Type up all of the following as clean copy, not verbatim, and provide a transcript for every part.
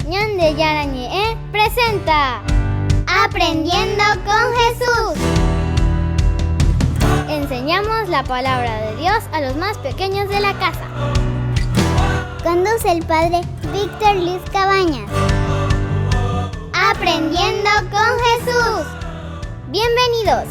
Ñande Yarañe presenta Aprendiendo con Jesús. Enseñamos la palabra de Dios a los más pequeños de la casa. Conduce el padre Víctor Luis Cabañas. Aprendiendo con Jesús. Bienvenidos.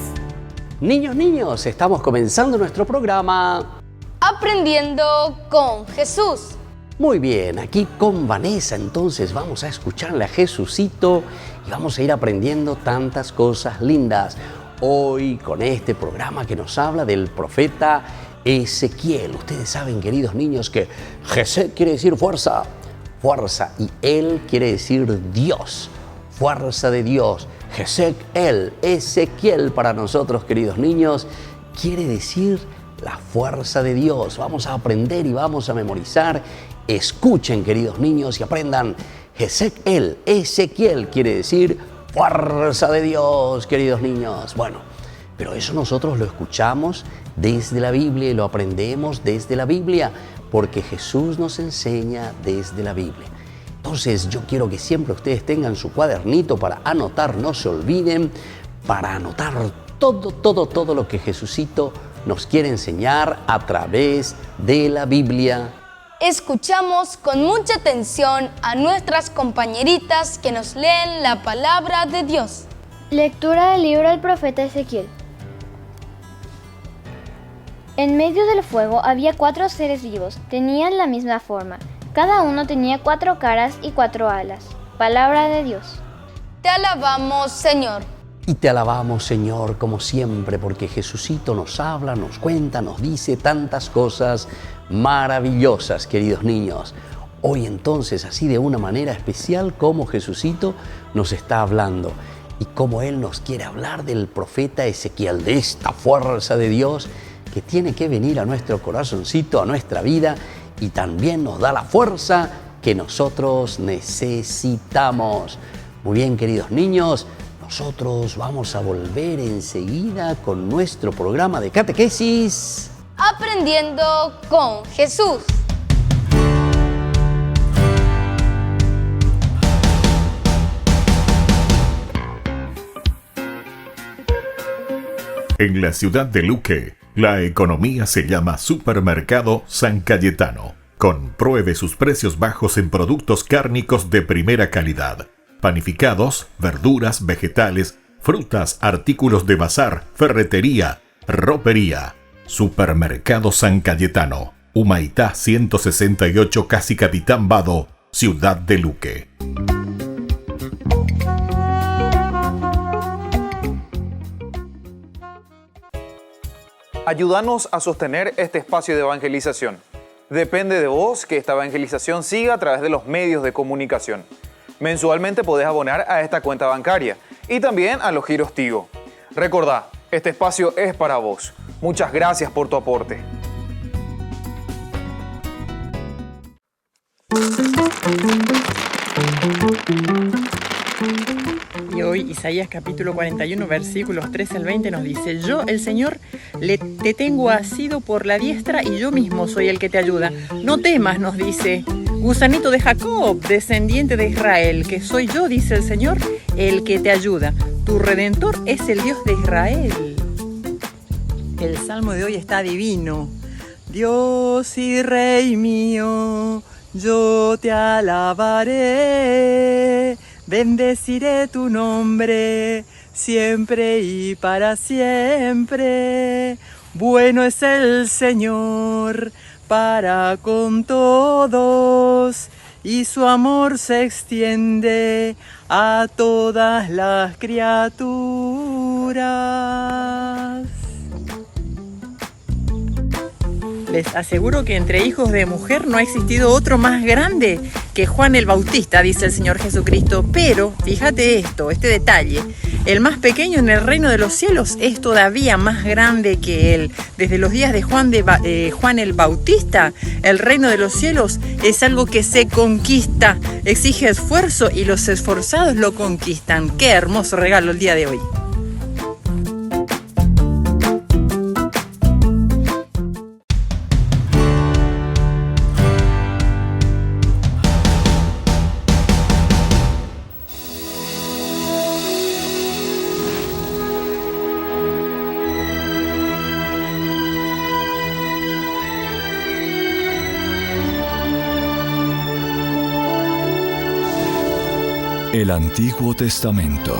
Niños, estamos comenzando nuestro programa Aprendiendo con Jesús. Muy bien, aquí con Vanessa entonces vamos a escucharle a Jesucito y vamos a ir aprendiendo tantas cosas lindas. Hoy con este programa que nos habla del profeta Ezequiel. Ustedes saben, queridos niños, que Jesé quiere decir fuerza, y él quiere decir Dios, fuerza de Dios. Ezequiel para nosotros, queridos niños, quiere decir la fuerza de Dios. Vamos a aprender y vamos a memorizar. Escuchen, queridos niños, y aprendan. Ezequiel quiere decir fuerza de Dios, queridos niños. Bueno, pero eso nosotros lo escuchamos desde la Biblia y lo aprendemos desde la Biblia, porque Jesús nos enseña desde la Biblia. Entonces yo quiero que siempre ustedes tengan su cuadernito para anotar, no se olviden, para anotar todo lo que Jesucito nos quiere enseñar a través de la Biblia. Escuchamos con mucha atención a nuestras compañeritas que nos leen la palabra de Dios. Lectura del libro del profeta Ezequiel. En medio del fuego había 4 seres vivos, tenían la misma forma. Cada uno tenía 4 caras y 4 alas. Palabra de Dios. Te alabamos, Señor. Y te alabamos, Señor, como siempre, porque Jesucito nos habla, nos cuenta, nos dice tantas cosas maravillosas, queridos niños. Hoy entonces, así de una manera especial, como Jesucito nos está hablando y como Él nos quiere hablar del profeta Ezequiel, de esta fuerza de Dios que tiene que venir a nuestro corazoncito, a nuestra vida, y también nos da la fuerza que nosotros necesitamos. Muy bien, queridos niños, nosotros vamos a volver enseguida con nuestro programa de catequesis. Aprendiendo con Jesús. En la ciudad de Luque, la economía se llama Supermercado San Cayetano. Compruebe sus precios bajos en productos cárnicos de primera calidad. Panificados, verduras, vegetales, frutas, artículos de bazar, ferretería, ropería. Supermercado San Cayetano, Humaitá 168, casi Capitán Vado, ciudad de Luque. Ayúdanos a sostener este espacio de evangelización. Depende de vos que esta evangelización siga a través de los medios de comunicación. Mensualmente podés abonar a esta cuenta bancaria y también a los giros Tigo. Recordá, este espacio es para vos. Muchas gracias por tu aporte. Y hoy Isaías capítulo 41 versículos 13 al 20 nos dice: Yo, el Señor, te tengo asido por la diestra y yo mismo soy el que te ayuda. No temas, nos dice, gusanito de Jacob, descendiente de Israel, que soy yo, dice el Señor, el que te ayuda. Tu Redentor es el Dios de Israel. El salmo de hoy está divino. Dios y Rey mío, yo te alabaré. Bendeciré tu nombre, siempre y para siempre. Bueno es el Señor para con todos, y su amor se extiende a todas las criaturas. Les aseguro que entre hijos de mujer no ha existido otro más grande que Juan el Bautista, dice el Señor Jesucristo. Pero, fíjate este detalle, el más pequeño en el reino de los cielos es todavía más grande que él. Desde los días de Juan el Bautista, el reino de los cielos es algo que se conquista, exige esfuerzo y los esforzados lo conquistan. Qué hermoso regalo el día de hoy. El Antiguo Testamento.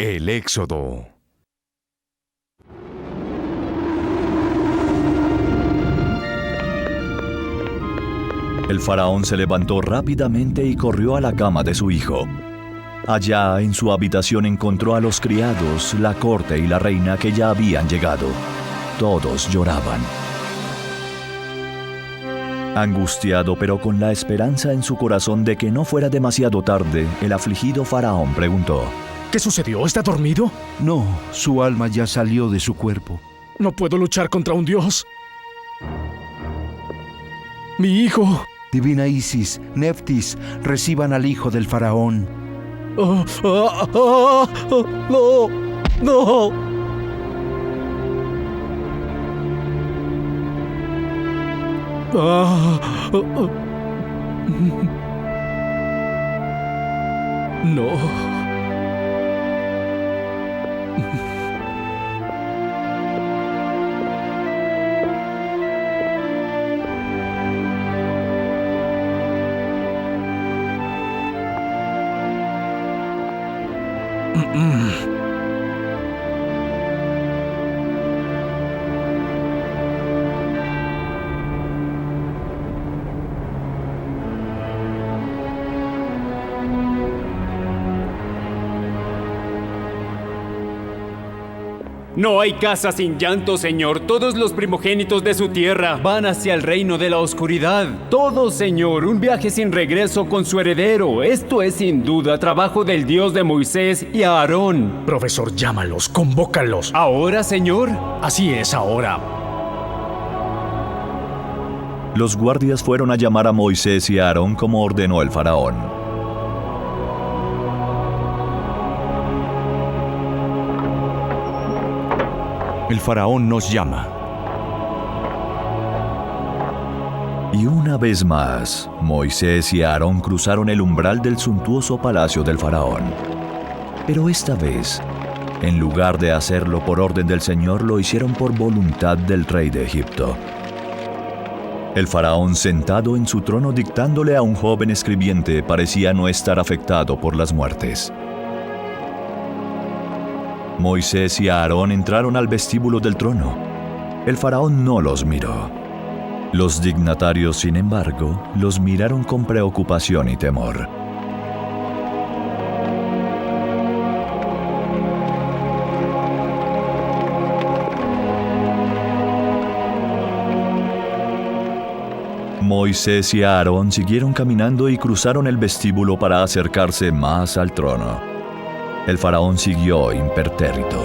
El Éxodo. El faraón se levantó rápidamente y corrió a la cama de su hijo. Allá, en su habitación, encontró a los criados, la corte y la reina que ya habían llegado. Todos lloraban. Angustiado, pero con la esperanza en su corazón de que no fuera demasiado tarde, el afligido faraón preguntó: ¿Qué sucedió? ¿Está dormido? No, su alma ya salió de su cuerpo. No puedo luchar contra un dios. Mi hijo. Divina Isis, Neftis, reciban al hijo del faraón. No, no. No. No hay casa sin llanto, Señor. Todos los primogénitos de su tierra van hacia el reino de la oscuridad. Todos, Señor, un viaje sin regreso con su heredero. Esto es sin duda trabajo del Dios de Moisés y Aarón. Profesor, llámalos, convócalos. ¿Ahora, Señor? Así es, ahora. Los guardias fueron a llamar a Moisés y a Aarón como ordenó el faraón. El faraón nos llama. Y una vez más, Moisés y Aarón cruzaron el umbral del suntuoso palacio del faraón. Pero esta vez, en lugar de hacerlo por orden del Señor, lo hicieron por voluntad del rey de Egipto. El faraón, sentado en su trono dictándole a un joven escribiente, parecía no estar afectado por las muertes. Moisés y Aarón entraron al vestíbulo del trono. El faraón no los miró. Los dignatarios, sin embargo, los miraron con preocupación y temor. Moisés y Aarón siguieron caminando y cruzaron el vestíbulo para acercarse más al trono. El faraón siguió impertérrito.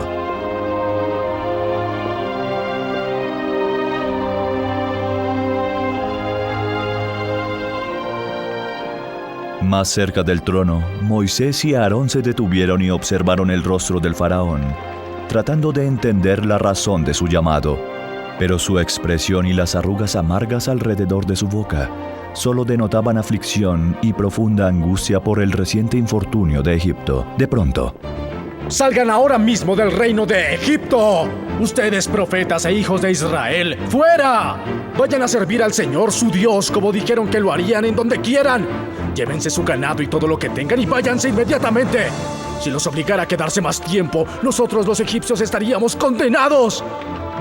Más cerca del trono, Moisés y Aarón se detuvieron y observaron el rostro del faraón, tratando de entender la razón de su llamado, pero su expresión y las arrugas amargas alrededor de su boca solo denotaban aflicción y profunda angustia por el reciente infortunio de Egipto. De pronto, Salgan ahora mismo del reino de Egipto. Ustedes, profetas e hijos de Israel, ¡fuera! Vayan a servir al Señor su Dios como dijeron que lo harían en donde quieran. Llévense su ganado y todo lo que tengan y váyanse inmediatamente. Si los obligara a quedarse más tiempo, nosotros los egipcios estaríamos condenados.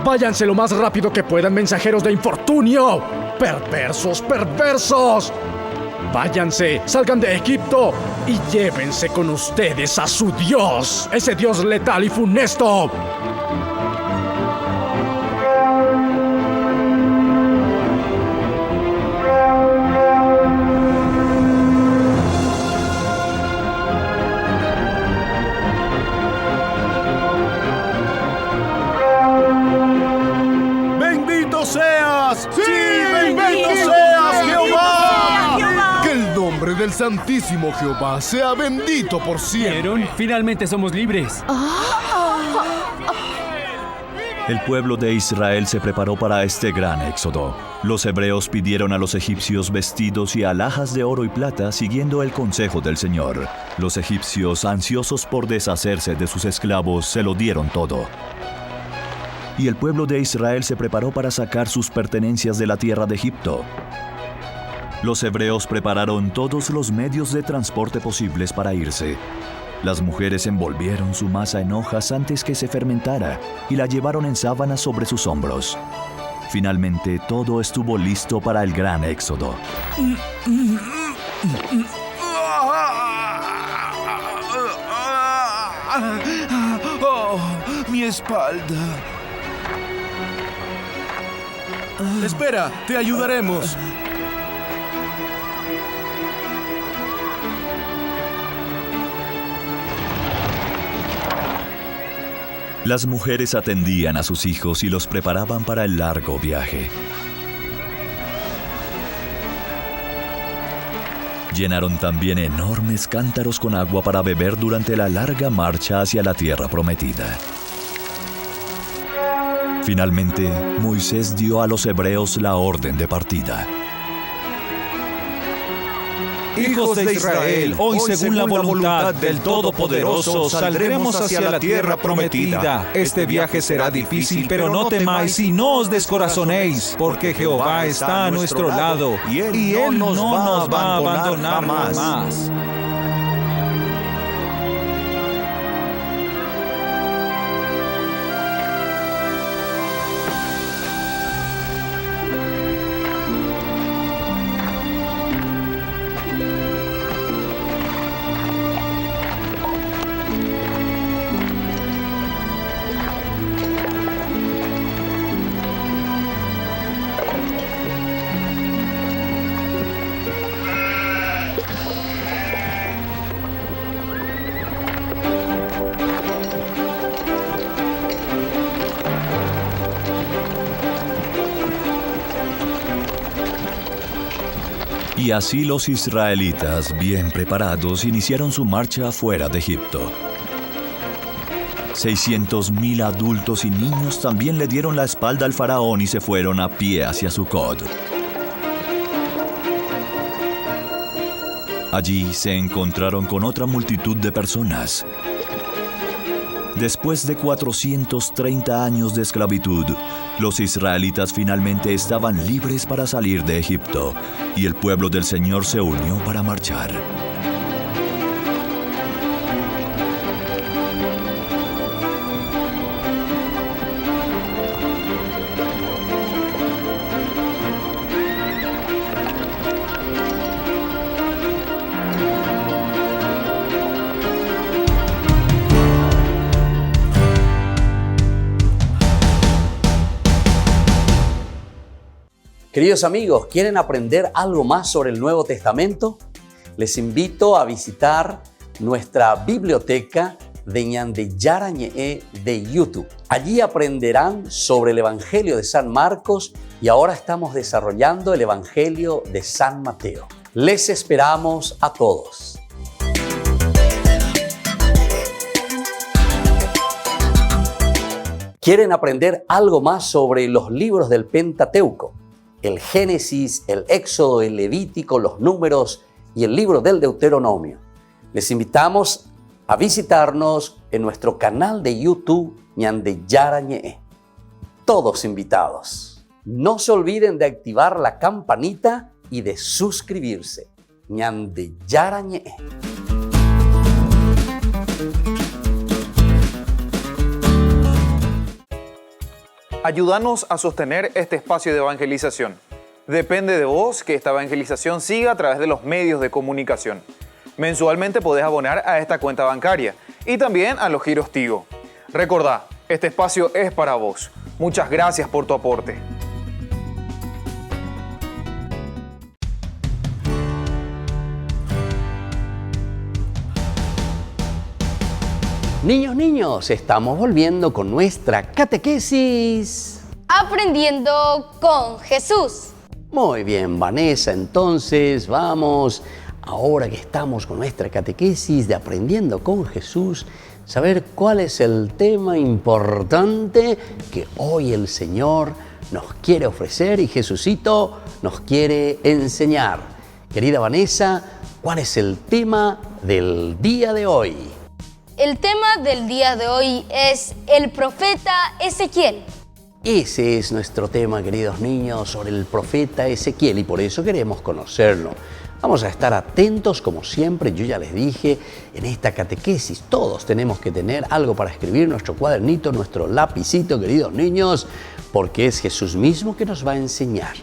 Váyanse lo más rápido que puedan, mensajeros de infortunio. ¡Perversos, perversos! Váyanse, salgan de Egipto y llévense con ustedes a su Dios, ese Dios letal y funesto. ¡Bendito seas! ¡Sí, bendito seas, Jehová! ¡Que el nombre del Santísimo Jehová sea bendito por siempre! ¿Vieron? Finalmente somos libres. El pueblo de Israel se preparó para este gran éxodo. Los hebreos pidieron a los egipcios vestidos y alhajas de oro y plata siguiendo el consejo del Señor. Los egipcios, ansiosos por deshacerse de sus esclavos, se lo dieron todo. Y el pueblo de Israel se preparó para sacar sus pertenencias de la tierra de Egipto. Los hebreos prepararon todos los medios de transporte posibles para irse. Las mujeres envolvieron su masa en hojas antes que se fermentara y la llevaron en sábanas sobre sus hombros. Finalmente, todo estuvo listo para el gran éxodo. ¡Oh, mi espalda! Espera, te ayudaremos. Las mujeres atendían a sus hijos y los preparaban para el largo viaje. Llenaron también enormes cántaros con agua para beber durante la larga marcha hacia la tierra prometida. Finalmente, Moisés dio a los hebreos la orden de partida. Hijos de Israel, hoy según la voluntad del Todopoderoso saldremos hacia la tierra prometida. Este viaje será difícil, pero no temáis y no os descorazonéis, porque Jehová está a nuestro lado y Él no nos va a abandonar jamás. Y así los israelitas, bien preparados, iniciaron su marcha fuera de Egipto. 600,000 adultos y niños también le dieron la espalda al faraón y se fueron a pie hacia Sucot. Allí se encontraron con otra multitud de personas. Después de 430 años de esclavitud, los israelitas finalmente estaban libres para salir de Egipto, y el pueblo del Señor se unió para marchar. Queridos amigos, ¿quieren aprender algo más sobre el Nuevo Testamento? Les invito a visitar nuestra biblioteca de Ñande Yarañe de YouTube. Allí aprenderán sobre el Evangelio de San Marcos y ahora estamos desarrollando el Evangelio de San Mateo. Les esperamos a todos. ¿Quieren aprender algo más sobre los libros del Pentateuco? El Génesis, el Éxodo, el Levítico, los Números y el libro del Deuteronomio. Les invitamos a visitarnos en nuestro canal de YouTube Ñande Yarañe. Todos invitados. No se olviden de activar la campanita y de suscribirse. Ñande Yarañe. Ayúdanos a sostener este espacio de evangelización. Depende de vos que esta evangelización siga a través de los medios de comunicación. Mensualmente podés abonar a esta cuenta bancaria y también a los giros Tigo. Recordá, este espacio es para vos. Muchas gracias por tu aporte. Niños, estamos volviendo con nuestra catequesis. Aprendiendo con Jesús. Muy bien, Vanessa, entonces vamos, ahora que estamos con nuestra catequesis de Aprendiendo con Jesús, saber cuál es el tema importante que hoy el Señor nos quiere ofrecer y Jesucito nos quiere enseñar. Querida Vanessa, ¿cuál es el tema del día de hoy? El tema del día de hoy es el profeta Ezequiel. Ese es nuestro tema, queridos niños, sobre el profeta Ezequiel y por eso queremos conocerlo. Vamos a estar atentos, como siempre, yo ya les dije, en esta catequesis todos tenemos que tener algo para escribir, nuestro cuadernito, nuestro lapicito, queridos niños, porque es Jesús mismo que nos va a enseñar.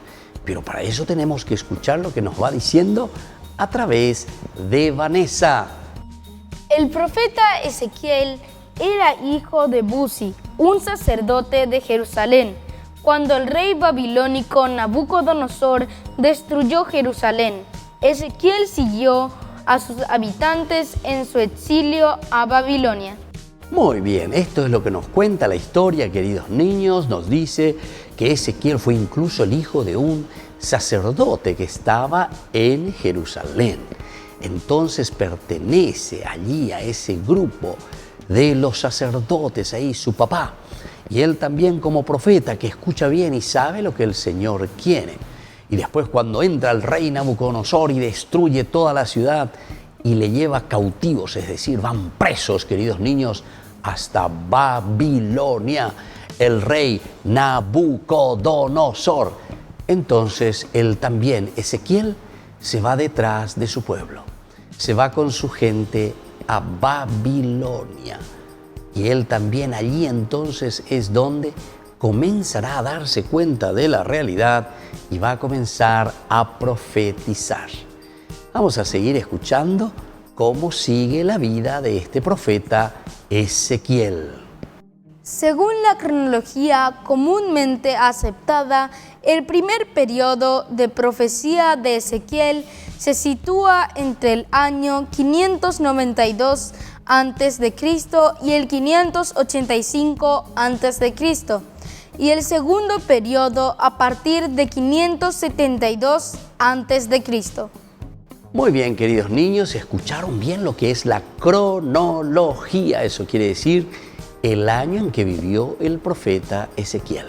Pero para eso tenemos que escuchar lo que nos va diciendo a través de Vanessa. El profeta Ezequiel era hijo de Buzi, un sacerdote de Jerusalén, cuando el rey babilónico Nabucodonosor destruyó Jerusalén. Ezequiel siguió a sus habitantes en su exilio a Babilonia. Muy bien, esto es lo que nos cuenta la historia, queridos niños. Nos dice que Ezequiel fue incluso el hijo de un sacerdote que estaba en Jerusalén. Entonces pertenece allí a ese grupo de los sacerdotes, ahí su papá. Y él también como profeta que escucha bien y sabe lo que el Señor quiere. Y después cuando entra el rey Nabucodonosor y destruye toda la ciudad y le lleva cautivos, es decir, van presos, queridos niños, hasta Babilonia, el rey Nabucodonosor. Entonces él también, Ezequiel, se va detrás de su pueblo, se va con su gente a Babilonia. Y él también allí entonces es donde comenzará a darse cuenta de la realidad y va a comenzar a profetizar. Vamos a seguir escuchando cómo sigue la vida de este profeta Ezequiel. Según la cronología comúnmente aceptada, el primer periodo de profecía de Ezequiel se sitúa entre el año 592 a.C. y el 585 a.C. y el segundo periodo a partir de 572 a.C. Muy bien, queridos niños, escucharon bien lo que es la cronología. Eso quiere decir el año en que vivió el profeta Ezequiel.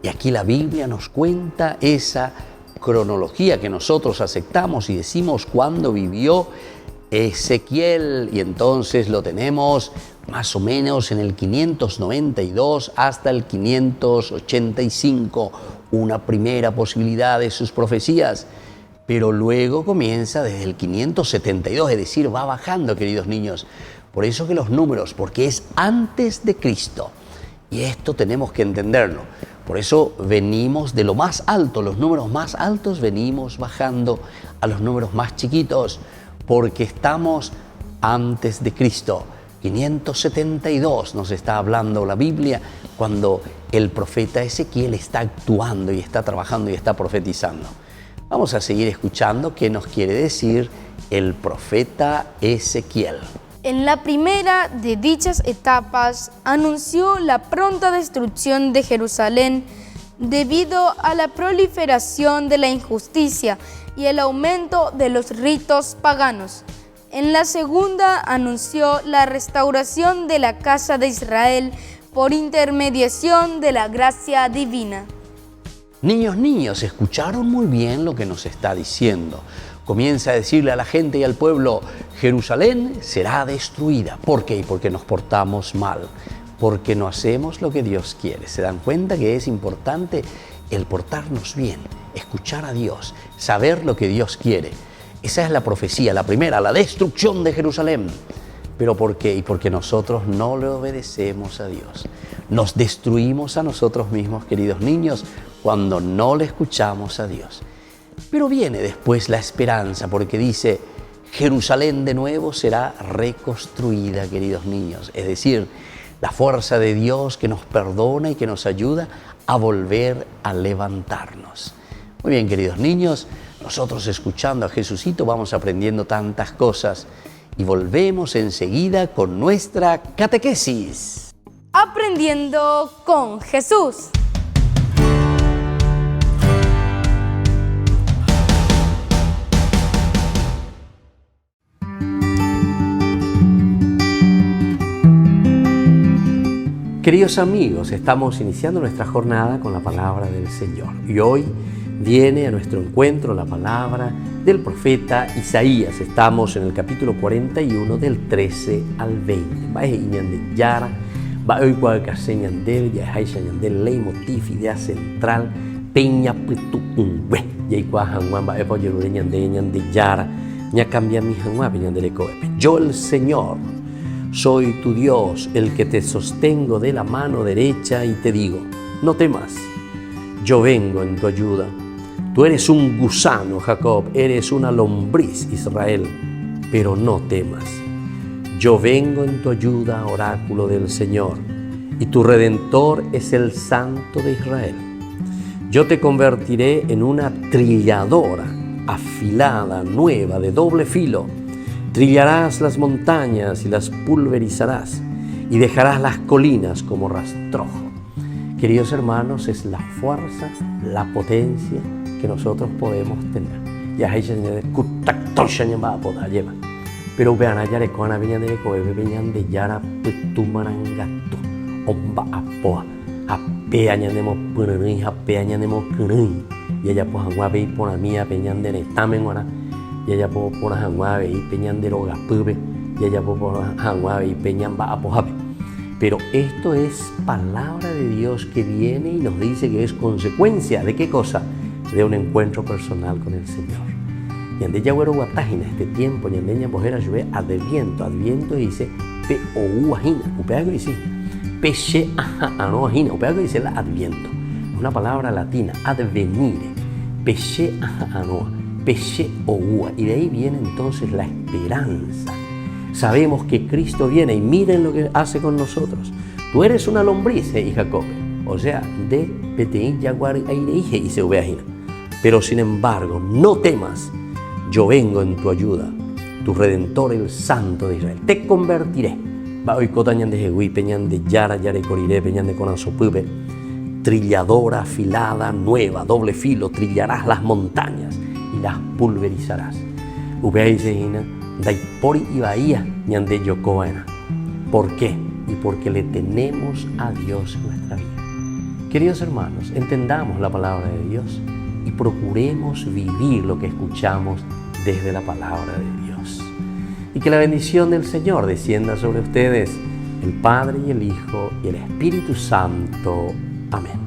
Y aquí la Biblia nos cuenta esa cronología que nosotros aceptamos y decimos cuándo vivió Ezequiel. Y entonces lo tenemos más o menos en el 592 hasta el 585, una primera posibilidad de sus profecías. Pero luego comienza desde el 572, es decir, va bajando, queridos niños. Por eso que los números, porque es antes de Cristo. Y esto tenemos que entenderlo. Por eso venimos de lo más alto, los números más altos, venimos bajando a los números más chiquitos, porque estamos antes de Cristo. 572 nos está hablando la Biblia cuando el profeta Ezequiel está actuando y está trabajando y está profetizando. Vamos a seguir escuchando qué nos quiere decir el profeta Ezequiel. En la primera de dichas etapas anunció la pronta destrucción de Jerusalén debido a la proliferación de la injusticia y el aumento de los ritos paganos. En la segunda anunció la restauración de la casa de Israel por intermediación de la gracia divina. Niños, escucharon muy bien lo que nos está diciendo. Comienza a decirle a la gente y al pueblo, Jerusalén será destruida. ¿Por qué? Porque nos portamos mal, porque no hacemos lo que Dios quiere. ¿Se dan cuenta que es importante el portarnos bien, escuchar a Dios, saber lo que Dios quiere? Esa es la profecía, la primera, la destrucción de Jerusalén. ¿Pero por qué? Y porque nosotros no le obedecemos a Dios. Nos destruimos a nosotros mismos, queridos niños, cuando no le escuchamos a Dios. Pero viene después la esperanza, porque dice, Jerusalén de nuevo será reconstruida, queridos niños. Es decir, la fuerza de Dios que nos perdona y que nos ayuda a volver a levantarnos. Muy bien, queridos niños, nosotros escuchando a Jesucito vamos aprendiendo tantas cosas y volvemos enseguida con nuestra catequesis. Aprendiendo con Jesús. Queridos amigos, estamos iniciando nuestra jornada con la palabra del Señor. Y hoy viene a nuestro encuentro la palabra del profeta Isaías. Estamos en el capítulo 41 del 13 al 20. Idea central, Peña Putuungüe. Yo el Señor soy tu Dios, el que te sostengo de la mano derecha y te digo, no temas, yo vengo en tu ayuda. Tú eres un gusano, Jacob, eres una lombriz, Israel, pero no temas. Yo vengo en tu ayuda, oráculo del Señor, y tu Redentor es el Santo de Israel. Yo te convertiré en una trilladora, afilada, nueva, de doble filo. Trillarás las montañas y las pulverizarás, y dejarás las colinas como rastrojo. Queridos hermanos, es la fuerza, la potencia que nosotros podemos tener. Pero vean, allá de Coana venían de Coebe, venían de Yara, Petumarangato, Omba Apoa, Apeañanemos Punani, Apeañanemos Kunui, y allá pues Anguabe y Ponamía, Peñan de Netamen, y allá por Hanguabe y Peñan de Rogapube, y allá por Hanguabe y Peñan Baapojabe. Pero esto es palabra de Dios que viene y nos dice que es consecuencia ¿de qué cosa? De un encuentro personal con el Señor. Y ande ya güero guatágina este tiempo, y ande ya pojera lluvia adviento dice P-O-U ajina, upea que dice P-she no ajina, upea que dice la adviento. Es una palabra latina, advenire, P-she no. Peshe o ua, y de ahí viene entonces la esperanza. Sabemos que Cristo viene y miren lo que hace con nosotros. Tú eres una lombriz, Jacob, o sea, de Peteín, Yaguar, Aireije y Seubeajina. Pero sin embargo, no temas, yo vengo en tu ayuda, tu Redentor, el Santo de Israel. Te convertiré. Baoicotañan de Jegui, Peñan de Yara, Yare Corire, Peñan de Conazopupe, trilladora, afilada, nueva, doble filo, trillarás las montañas y las pulverizarás. Daipori y Bahía, ñande Yocoana. ¿Por qué? Y porque le tenemos a Dios en nuestra vida. Queridos hermanos, entendamos la palabra de Dios y procuremos vivir lo que escuchamos desde la palabra de Dios. Y que la bendición del Señor descienda sobre ustedes, el Padre y el Hijo y el Espíritu Santo. Amén.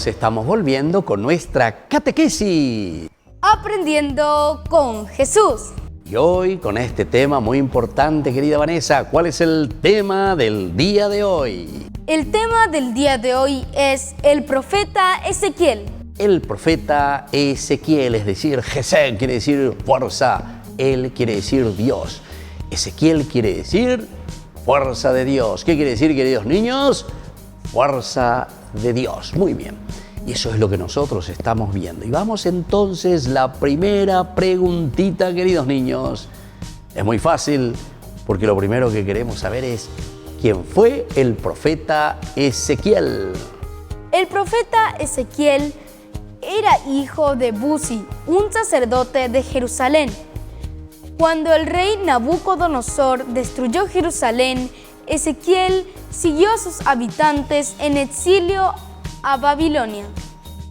Estamos volviendo con nuestra catequesis. Aprendiendo con Jesús. Y hoy con este tema muy importante, querida Vanessa, ¿cuál es el tema del día de hoy? El tema del día de hoy es el profeta Ezequiel. El profeta Ezequiel, es decir, Jesé quiere decir fuerza, él quiere decir Dios. Ezequiel quiere decir fuerza de Dios. ¿Qué quiere decir, queridos niños? Fuerza de Dios. Muy bien. Y eso es lo que nosotros estamos viendo. Y vamos entonces la primera preguntita, queridos niños. Es muy fácil, porque lo primero que queremos saber es ¿quién fue el profeta Ezequiel? El profeta Ezequiel era hijo de Buzi, un sacerdote de Jerusalén. Cuando el rey Nabucodonosor destruyó Jerusalén, Ezequiel siguió a sus habitantes en exilio a Babilonia.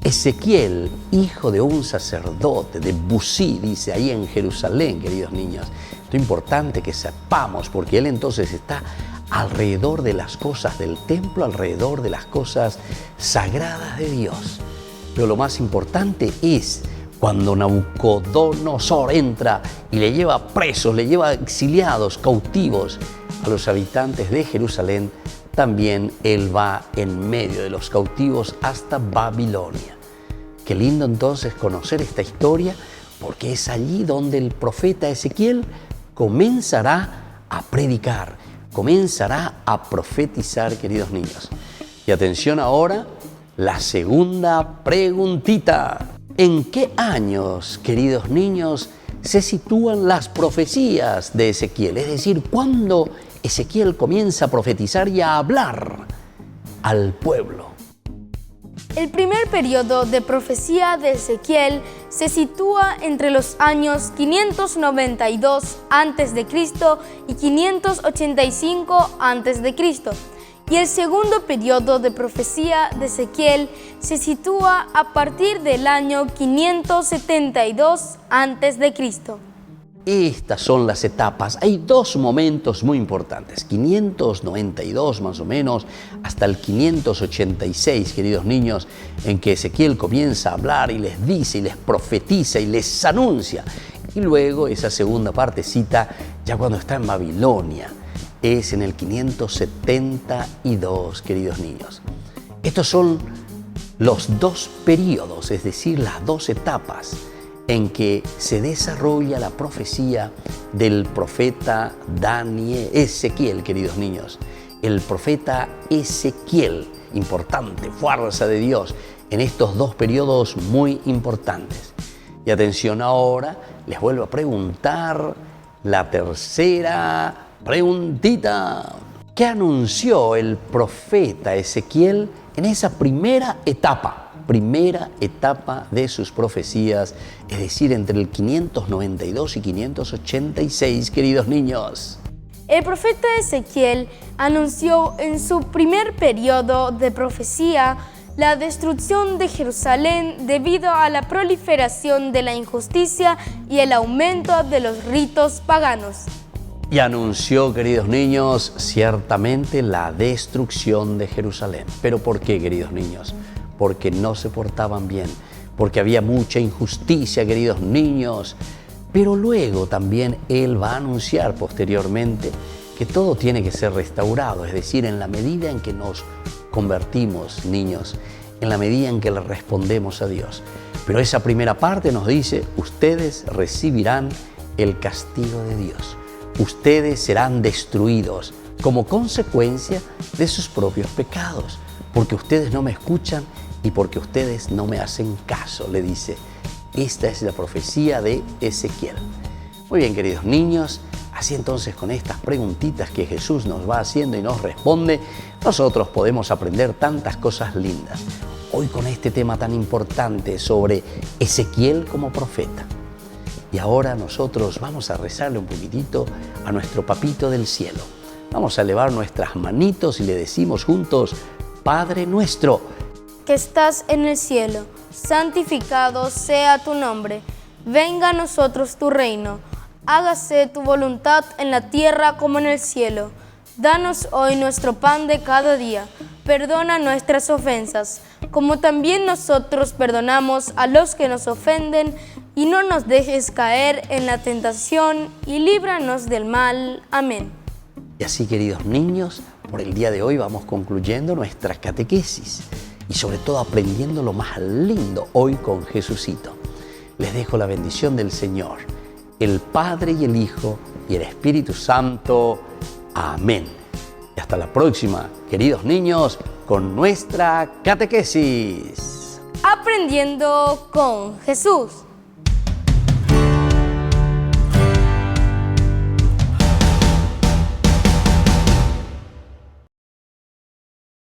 Ezequiel, hijo de un sacerdote de Busí, dice ahí en Jerusalén, queridos niños. Esto es importante que sepamos, porque él entonces está alrededor de las cosas del templo, alrededor de las cosas sagradas de Dios. Pero lo más importante es cuando Nabucodonosor entra y le lleva presos, le lleva exiliados, cautivos a los habitantes de Jerusalén, también él va en medio de los cautivos hasta Babilonia. Qué lindo entonces conocer esta historia, porque es allí donde el profeta Ezequiel comenzará a predicar, comenzará a profetizar, queridos niños. Y atención ahora, la segunda preguntita. ¿En qué años, queridos niños, se sitúan las profecías de Ezequiel? Es decir, ¿cuándo Ezequiel comienza a profetizar y a hablar al pueblo? El primer periodo de profecía de Ezequiel se sitúa entre los años 592 a.C. y 585 a.C. Y el segundo periodo de profecía de Ezequiel se sitúa a partir del año 572 a.C. Estas son las etapas. Hay dos momentos muy importantes, 592 más o menos, hasta el 586, queridos niños, en que Ezequiel comienza a hablar y les dice y les profetiza y les anuncia. Y luego esa segunda partecita, ya cuando está en Babilonia, es en el 572, queridos niños. Estos son los dos periodos, es decir, las dos etapas en que se desarrolla la profecía del profeta Ezequiel, queridos niños. El profeta Ezequiel, importante, fuerza de Dios, en estos dos periodos muy importantes. Y atención ahora, les vuelvo a preguntar la tercera preguntita. ¿Qué anunció el profeta Ezequiel en esa primera etapa de sus profecías, es decir, entre el 592 y 586, queridos niños? El profeta Ezequiel anunció en su primer periodo de profecía la destrucción de Jerusalén debido a la proliferación de la injusticia y el aumento de los ritos paganos. Y anunció, queridos niños, ciertamente la destrucción de Jerusalén. ¿Pero por qué, queridos niños? Porque no se portaban bien, porque había mucha injusticia, queridos niños. Pero luego también él va a anunciar posteriormente que todo tiene que ser restaurado, es decir, en la medida en que nos convertimos, niños, en la medida en que le respondemos a Dios. Pero esa primera parte nos dice, ustedes recibirán el castigo de Dios. Ustedes serán destruidos como consecuencia de sus propios pecados, porque ustedes no me escuchan y porque ustedes no me hacen caso, le dice. Esta es la profecía de Ezequiel. Muy bien, queridos niños, así entonces con estas preguntitas que Jesús nos va haciendo y nos responde, nosotros podemos aprender tantas cosas lindas. Hoy con este tema tan importante sobre Ezequiel como profeta. Y ahora nosotros vamos a rezarle un poquitito a nuestro Papito del cielo. Vamos a elevar nuestras manitos y le decimos juntos, Padre nuestro, que estás en el cielo, santificado sea tu nombre. Venga a nosotros tu reino. Hágase tu voluntad en la tierra como en el cielo. Danos hoy nuestro pan de cada día. Perdona nuestras ofensas, como también nosotros perdonamos a los que nos ofenden, y no nos dejes caer en la tentación, y líbranos del mal. Amén. Y así, queridos niños, por el día de hoy vamos concluyendo nuestra catequesis y sobre todo aprendiendo lo más lindo hoy con Jesucito. Les dejo la bendición del Señor, el Padre y el Hijo y el Espíritu Santo. Amén. Y hasta la próxima, queridos niños, con nuestra catequesis. Aprendiendo con Jesús.